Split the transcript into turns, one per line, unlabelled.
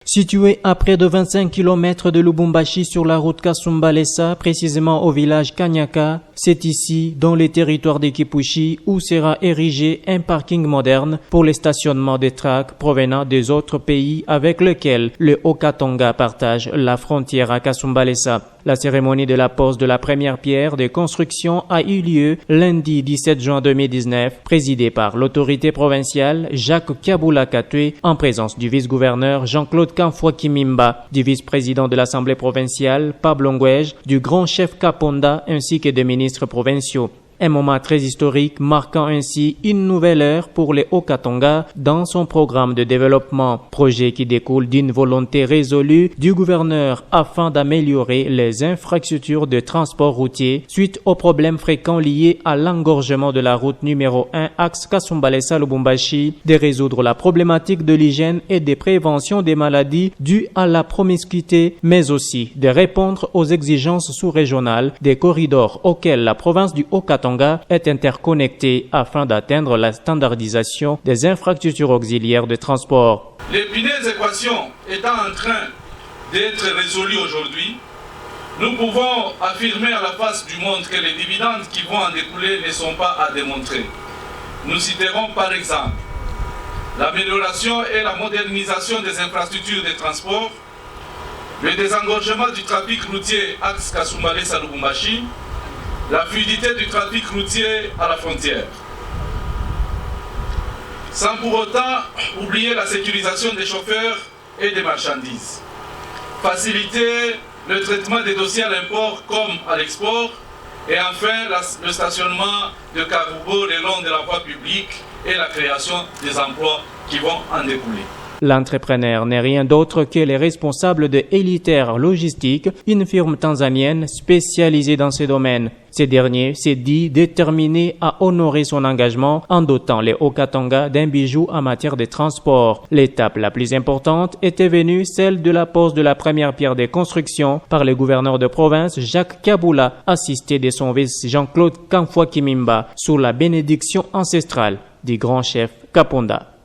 Situé à près de 25 km de Lubumbashi sur la route Kasumbalesa, précisément au village Kanyaka, c'est ici, dans les territoires de Kipushi, où sera érigé un parking moderne pour les stationnements des tracks provenant des autres pays avec lesquels le Haut-Katanga partage la frontière à Kasumbalesa. La cérémonie de la pose de la première pierre de construction a eu lieu lundi 17 juin 2019, présidée par l'autorité provinciale Jacques Kabula Katwe en présence du vice-gouverneur Jean-Claude Kamfwa Kimimba, du vice-président de l'Assemblée provinciale Pablo Ngwej, du grand chef Kaponda ainsi que des ministres provinciaux. Un moment très historique marquant ainsi une nouvelle ère pour les Haut-Katanga dans son programme de développement, projet qui découle d'une volonté résolue du gouverneur afin d'améliorer les infrastructures de transport routier suite aux problèmes fréquents liés à l'engorgement de la route numéro 1 axe Kasumbalesa-Lubumbashi, de résoudre la problématique de l'hygiène et des préventions des maladies dues à la promiscuité, mais aussi de répondre aux exigences sous-régionales des corridors auxquels la province du Haut-Katanga est interconnecté afin d'atteindre la standardisation des infrastructures auxiliaires de transport.
L'épineuse équation étant en train d'être résolue aujourd'hui, nous pouvons affirmer à la face du monde que les dividendes qui vont en découler ne sont pas à démontrer. Nous citerons par exemple l'amélioration et la modernisation des infrastructures de transport, le désengorgement du trafic routier axe Kasumbalesa-Lubumbashi, la fluidité du trafic routier à la frontière. Sans pour autant oublier la sécurisation des chauffeurs et des marchandises. Faciliter le traitement des dossiers à l'import comme à l'export. Et enfin, le stationnement de cargos le long de la voie publique et la création des emplois qui vont en découler.
L'entrepreneur n'est rien d'autre que le responsable de Elitaire Logistique, une firme tanzanienne spécialisée dans ces domaines. Ce dernier s'est dit déterminé à honorer son engagement en dotant les Haut-Katanga d'un bijou en matière de transport. L'étape la plus importante était venue, celle de la pose de la première pierre de construction par le gouverneur de province Jacques Kabula, assisté de son vice Jean-Claude Kamfwa Kimimba, sous la bénédiction ancestrale du grand chef Kaponda.